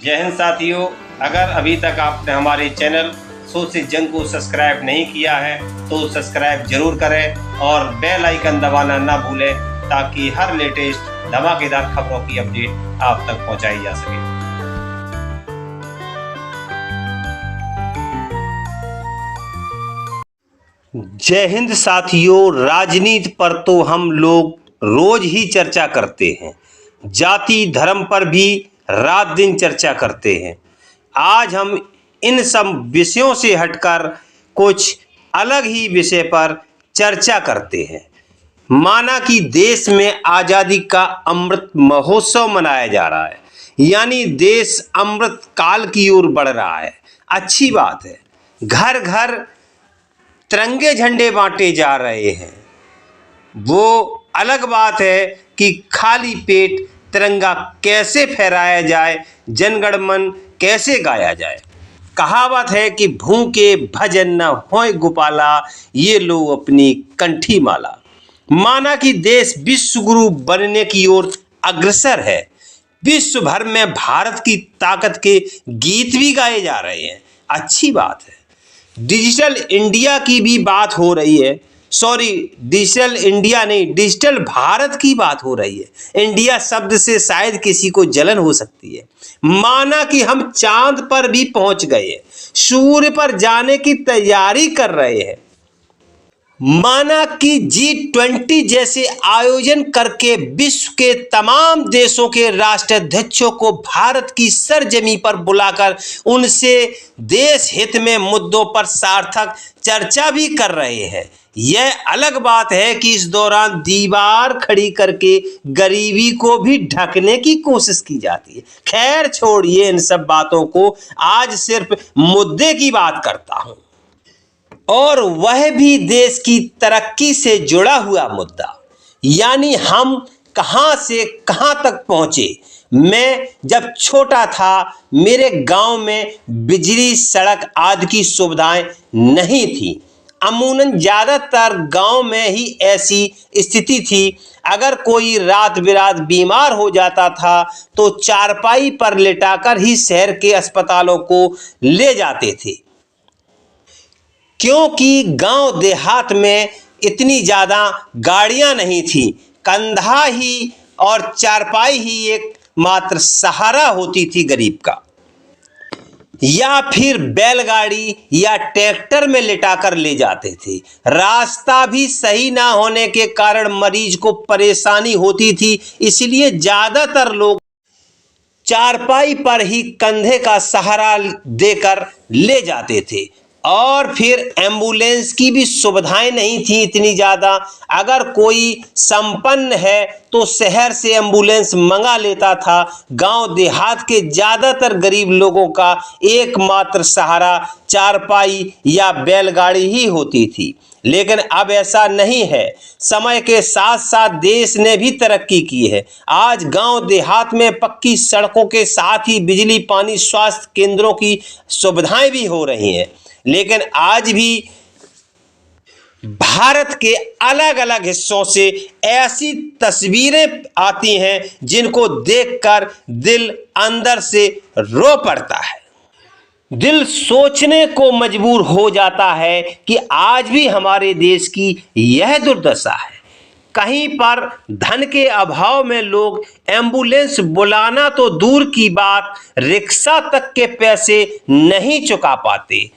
जय हिंद साथियों, अगर अभी तक आपने हमारे चैनल सोच से जंग को सब्सक्राइब नहीं किया है तो सब्सक्राइब जरूर करें और बेल आइकन दबाना ना भूलें ताकि हर लेटेस्ट धमाकेदार खबरों की अपडेट आप तक पहुंचाई जा सके। जय हिंद साथियों, राजनीति पर तो हम लोग रोज ही चर्चा करते हैं, जाति धर्म पर भी रात दिन चर्चा करते हैं। आज हम इन सब विषयों से हटकर कुछ अलग ही विषय पर चर्चा करते हैं। माना कि देश में आज़ादी का अमृत महोत्सव मनाया जा रहा है, यानी देश अमृत काल की ओर बढ़ रहा है। अच्छी बात है, घर घर तिरंगे झंडे बांटे जा रहे हैं। वो अलग बात है कि खाली पेट तिरंगा कैसे फहराया जाए, जनगण मन कैसे गाया जाए। कहावत है कि भूखे भजन न होए गोपाला, ये लो अपनी कंठी माला। माना कि देश विश्व गुरु बनने की ओर अग्रसर है। विश्व भर में भारत की ताकत के गीत भी गाए जा रहे हैं। अच्छी बात है। डिजिटल इंडिया की भी बात हो रही है। डिजिटल इंडिया नहीं, डिजिटल भारत की बात हो रही है। इंडिया शब्द से शायद किसी को जलन हो सकती है। माना कि हम चांद पर भी पहुंच गए हैं, सूर्य पर जाने की तैयारी कर रहे हैं। माना कि G20 जैसे आयोजन करके विश्व के तमाम देशों के राष्ट्राध्यक्षों को भारत की सरजमी पर बुलाकर उनसे देश हित में मुद्दों पर सार्थक चर्चा भी कर रहे हैं। यह अलग बात है कि इस दौरान दीवार खड़ी करके गरीबी को भी ढकने की कोशिश की जाती है। खैर छोड़िए इन सब बातों को, आज सिर्फ मुद्दे की बात करता हूं, और वह भी देश की तरक्की से जुड़ा हुआ मुद्दा, यानी हम कहां से कहां तक पहुंचे। मैं जब छोटा था, मेरे गांव में बिजली, सड़क आदि की सुविधाएं नहीं थी। अमूमन ज़्यादातर गांव में ही ऐसी स्थिति थी। अगर कोई रात बिरात बीमार हो जाता था तो चारपाई पर लेटाकर ही शहर के अस्पतालों को ले जाते थे, क्योंकि गांव देहात में इतनी ज़्यादा गाड़ियां नहीं थी। कंधा ही और चारपाई ही एकमात्र सहारा होती थी गरीब का, या फिर बैलगाड़ी या ट्रैक्टर में लिटाकर ले जाते थे। रास्ता भी सही ना होने के कारण मरीज को परेशानी होती थी, इसलिए ज़्यादातर लोग चारपाई पर ही कंधे का सहारा देकर ले जाते थे। और फिर एम्बुलेंस की भी सुविधाएं नहीं थी इतनी ज़्यादा। अगर कोई संपन्न है तो शहर से एम्बुलेंस मंगा लेता था। गांव देहात के ज़्यादातर गरीब लोगों का एकमात्र सहारा चारपाई या बैलगाड़ी ही होती थी। लेकिन अब ऐसा नहीं है। समय के साथ साथ देश ने भी तरक्की की है। आज गांव देहात में पक्की सड़कों के साथ ही बिजली, पानी, स्वास्थ्य केंद्रों की सुविधाएं भी हो रही हैं। लेकिन आज भी भारत के अलग अलग हिस्सों से ऐसी तस्वीरें आती हैं जिनको देखकर दिल अंदर से रो पड़ता है। दिल सोचने को मजबूर हो जाता है कि आज भी हमारे देश की यह दुर्दशा है। कहीं पर धन के अभाव में लोग एम्बुलेंस बुलाना तो दूर की बात, रिक्शा तक के पैसे नहीं चुका पाते।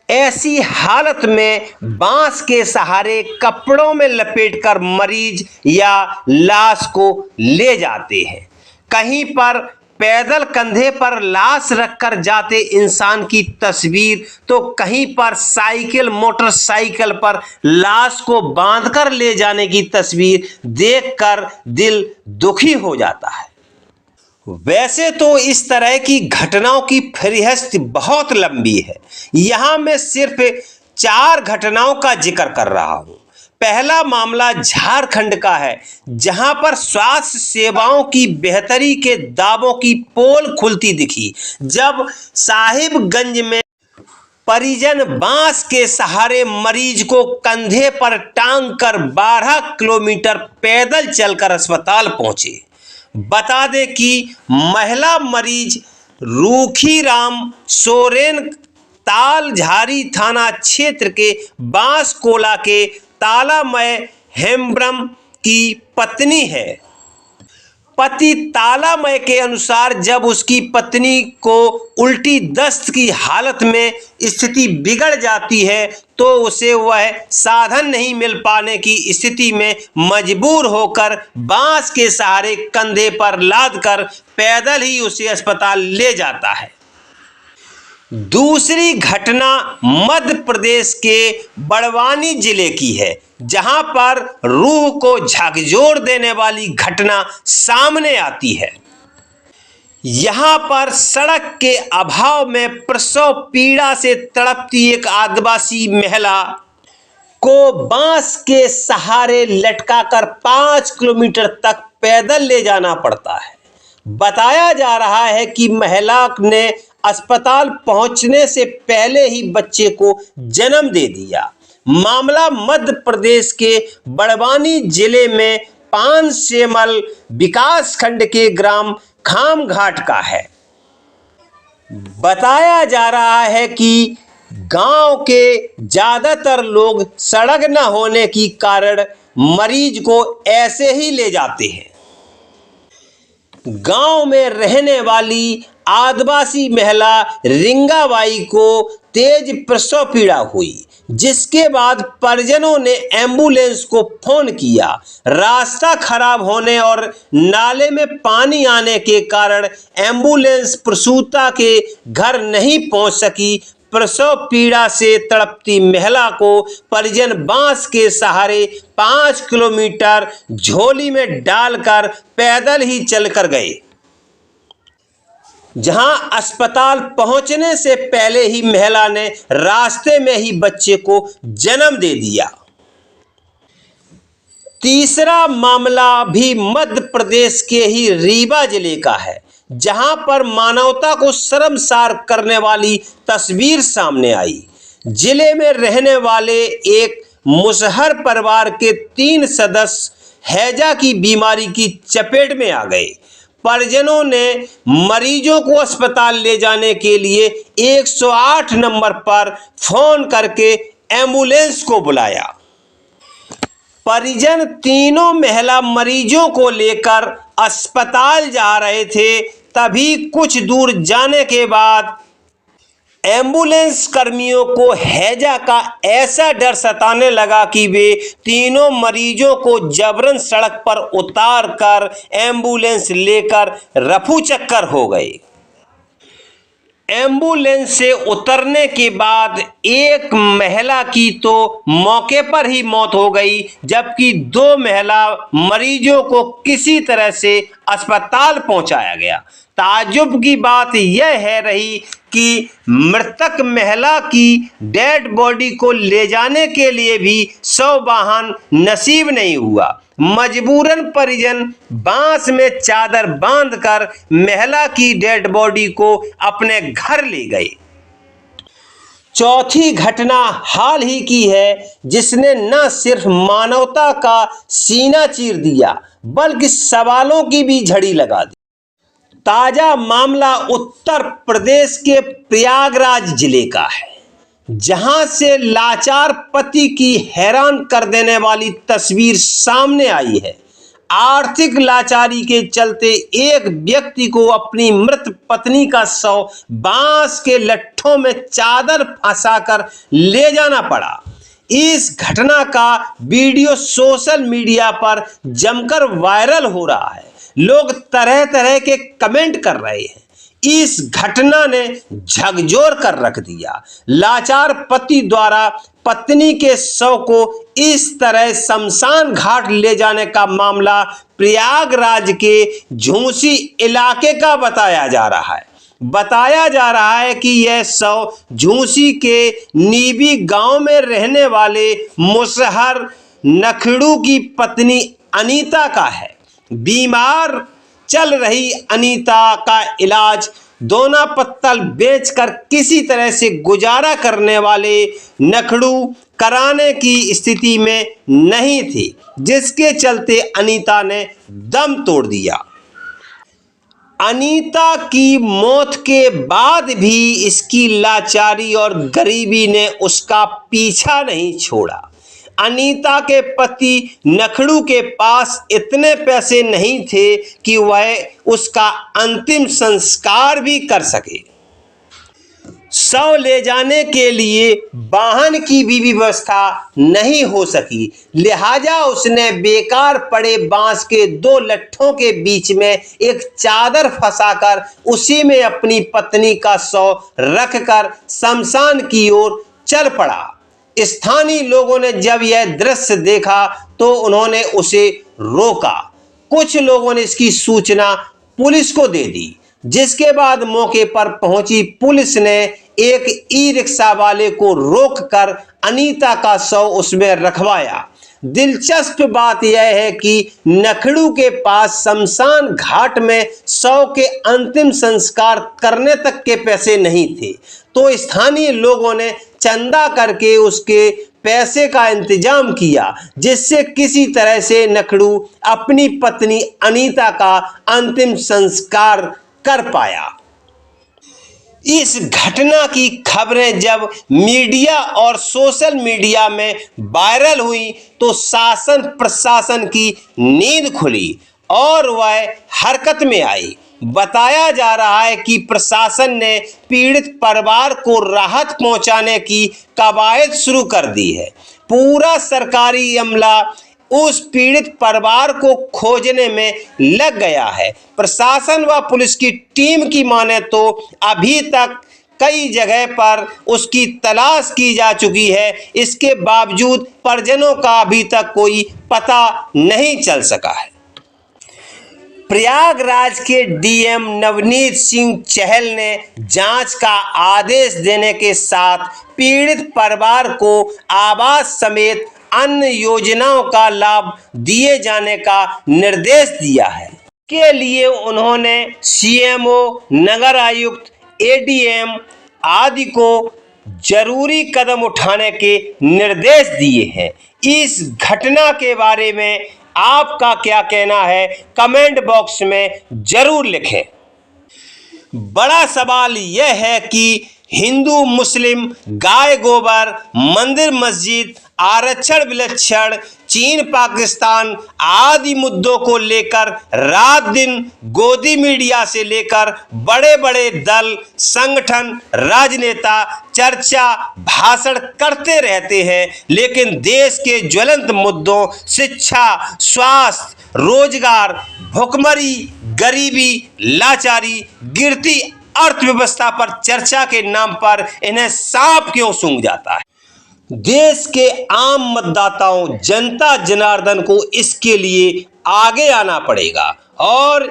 ऐसी हालत में बांस के सहारे कपड़ों में लपेटकर मरीज या लाश को ले जाते हैं। कहीं पर पैदल कंधे पर लाश रखकर जाते इंसान की तस्वीर, तो कहीं पर साइकिल, मोटरसाइकिल पर लाश को बांधकर ले जाने की तस्वीर देखकर दिल दुखी हो जाता है। वैसे तो इस तरह की घटनाओं की फहरिस्त बहुत लंबी है। यहाँ मैं सिर्फ 4 घटनाओं का जिक्र कर रहा हूँ। पहला मामला झारखंड का है, जहां पर स्वास्थ्य सेवाओं की बेहतरी के दावों की पोल खुलती दिखी, जब साहिबगंज में परिजन बांस के सहारे मरीज को कंधे पर टांग कर 12 किलोमीटर पैदल चलकर अस्पताल पहुंचे। बता दें कि महिला मरीज रूखीराम सोरेन तालझारी थाना क्षेत्र के बांसकोला के तालामय हेम्ब्रम की पत्नी है। पति तालामय के अनुसार जब उसकी पत्नी को उल्टी दस्त की हालत में स्थिति बिगड़ जाती है तो उसे वह साधन नहीं मिल पाने की स्थिति में मजबूर होकर बांस के सहारे कंधे पर लादकर पैदल ही उसे अस्पताल ले जाता है। दूसरी घटना मध्य प्रदेश के बड़वानी जिले की है, जहां पर रूह को झकझोर देने वाली घटना सामने आती है। यहां पर सड़क के अभाव में प्रसव पीड़ा से तड़पती एक आदिवासी महिला को बांस के सहारे लटकाकर 5 किलोमीटर तक पैदल ले जाना पड़ता है। बताया जा रहा है कि महिला ने अस्पताल पहुंचने से पहले ही बच्चे को जन्म दे दिया। मामला मध्य प्रदेश के बड़वानी जिले में पानसेमल विकास खंड के ग्राम खामघाट का है। बताया जा रहा है कि गांव के ज्यादातर लोग सड़क न होने के कारण मरीज को ऐसे ही ले जाते हैं। गांव में रहने वाली आदिवासी महिला रिंगाबाई को तेज प्रसव पीड़ा हुई, जिसके बाद परिजनों ने एम्बुलेंस को फोन किया। रास्ता खराब होने और नाले में पानी आने के कारण एम्बुलेंस प्रसूता के घर नहीं पहुंच सकी। प्रसव पीड़ा से तड़पती महिला को परिजन बांस के सहारे 5 किलोमीटर झोली में डालकर पैदल ही चलकर गए, जहां अस्पताल पहुंचने से पहले ही महिला ने रास्ते में ही बच्चे को जन्म दे दिया। तीसरा मामला भी मध्य प्रदेश के ही रीवा जिले का है, जहां पर मानवता को शर्मसार करने वाली तस्वीर सामने आई। जिले में रहने वाले एक मुसहर परिवार के 3 सदस्य हैजा की बीमारी की चपेट में आ गए। परिजनों ने मरीजों को अस्पताल ले जाने के लिए 108 नंबर पर फोन करके एम्बुलेंस को बुलाया। परिजन तीनों महिला मरीजों को लेकर अस्पताल जा रहे थे, तभी कुछ दूर जाने के बाद एम्बुलेंस कर्मियों को हैजा का ऐसा डर सताने लगा कि वे तीनों मरीजों को जबरन सड़क पर उतार कर एम्बुलेंस लेकर रफू चक्कर हो गए। एम्बुलेंस से उतरने के बाद एक महिला की तो मौके पर ही मौत हो गई, जबकि 2 महिला मरीजों को किसी तरह से अस्पताल पहुंचाया गया। ताज्जुब की बात यह है रही कि मृतक महिला की डेड बॉडी को ले जाने के लिए भी शव वाहन नसीब नहीं हुआ। मजबूरन परिजन बांस में चादर बांधकर महिला की डेड बॉडी को अपने घर ले गए। चौथी घटना हाल ही की है, जिसने न सिर्फ मानवता का सीना चीर दिया बल्कि सवालों की भी झड़ी लगा दी। ताजा मामला उत्तर प्रदेश के प्रयागराज जिले का है, जहां से लाचार पति की हैरान कर देने वाली तस्वीर सामने आई है। आर्थिक लाचारी के चलते एक व्यक्ति को अपनी मृत पत्नी का शव बांस के लट्ठों में चादर फंसाकर ले जाना पड़ा। इस घटना का वीडियो सोशल मीडिया पर जमकर वायरल हो रहा है। लोग तरह तरह के कमेंट कर रहे हैं। इस घटना ने झकझोर कर रख दिया। लाचार पति द्वारा पत्नी के शव को इस तरह शमशान घाट ले जाने का मामला प्रयागराज के झूसी इलाके का बताया जा रहा है। बताया जा रहा है कि यह शव झूसी के नीबी गांव में रहने वाले मुसहर नखड़ू की पत्नी अनीता का है। बीमार चल रही अनीता का इलाज दोना पत्तल बेचकर किसी तरह से गुजारा करने वाले नखड़ू कराने की स्थिति में नहीं थी, जिसके चलते अनीता ने दम तोड़ दिया। अनीता की मौत के बाद भी इसकी लाचारी और गरीबी ने उसका पीछा नहीं छोड़ा। अनीता के पति नखड़ू के पास इतने पैसे नहीं थे कि वह उसका अंतिम संस्कार भी कर सके। शव ले जाने के लिए वाहन की भी व्यवस्था नहीं हो सकी, लिहाजा उसने बेकार पड़े बांस के 2 लट्ठों के बीच में एक चादर फंसाकर उसी में अपनी पत्नी का शव रखकर शमशान की ओर चल पड़ा। स्थानीय लोगों ने जब यह दृश्य देखा तो उन्होंने उसे रोका। कुछ लोगों ने इसकी सूचना पुलिस को दे दी, जिसके बाद मौके पर पहुंची पुलिस ने एक ई रिक्शा वाले को रोककर अनीता का शव उसमें रखवाया। दिलचस्प बात यह है कि नखड़ू के पास शमशान घाट में शव के अंतिम संस्कार करने तक के पैसे नहीं थे, तो स्थानीय लोगों ने चंदा करके उसके पैसे का इंतजाम किया, जिससे किसी तरह से नखड़ू अपनी पत्नी अनीता का अंतिम संस्कार कर पाया। इस घटना की खबरें जब मीडिया और सोशल मीडिया में वायरल हुई तो शासन प्रशासन की नींद खुली और वह हरकत में आई। बताया जा रहा है कि प्रशासन ने पीड़ित परिवार को राहत पहुंचाने की कवायद शुरू कर दी है। पूरा सरकारी अमला उस पीड़ित परिवार को खोजने में लग गया है। प्रशासन व पुलिस की टीम की माने तो अभी तक कई जगह पर उसकी तलाश की जा चुकी है, इसके बावजूद परिजनों का अभी तक कोई पता नहीं चल सका है। प्रयागराज के डीएम नवनीत सिंह चहल ने जांच का आदेश देने के साथ पीड़ित परिवार को आवास समेत अन्य योजनाओं का लाभ दिए जाने का निर्देश दिया है। के लिए उन्होंने सीएमओ, नगर आयुक्त, एडीएम आदि को जरूरी कदम उठाने के निर्देश दिए हैं। इस घटना के बारे में आपका क्या कहना है, कमेंट बॉक्स में जरूर लिखें। बड़ा सवाल यह है कि हिंदू मुस्लिम, गाय गोबर, मंदिर मस्जिद, आरक्षण विलक्षण, चीन पाकिस्तान आदि मुद्दों को लेकर रात दिन गोदी मीडिया से लेकर बड़े बड़े दल, संगठन, राजनेता चर्चा, भाषण करते रहते हैं, लेकिन देश के ज्वलंत मुद्दों शिक्षा, स्वास्थ्य, रोजगार, भुखमरी, गरीबी, लाचारी, गिरती अर्थव्यवस्था पर चर्चा के नाम पर इन्हें सांप क्यों सूंघ जाता है। देश के आम मतदाताओं, जनता जनार्दन को इसके लिए आगे आना पड़ेगा और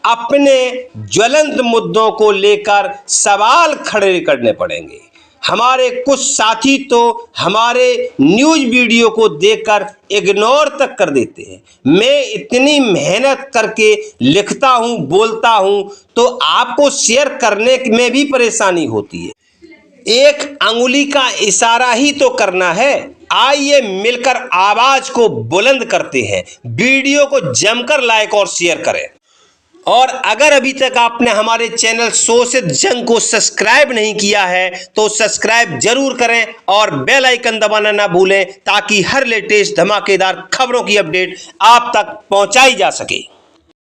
अपने ज्वलंत मुद्दों को लेकर सवाल खड़े करने पड़ेंगे। हमारे कुछ साथी तो हमारे न्यूज वीडियो को देखकर इग्नोर तक कर देते हैं। मैं इतनी मेहनत करके लिखता हूं, बोलता हूं, तो आपको शेयर करने में भी परेशानी होती है। एक अंगुली का इशारा ही तो करना है। आइए मिलकर आवाज को बुलंद करते हैं। वीडियो को जमकर लाइक और शेयर करें। और अगर अभी तक आपने हमारे चैनल शोषित जंग को सब्सक्राइब नहीं किया है तो सब्सक्राइब जरूर करें और बेल आइकन दबाना ना भूलें, ताकि हर लेटेस्ट धमाकेदार खबरों की अपडेट आप तक पहुंचाई जा सके।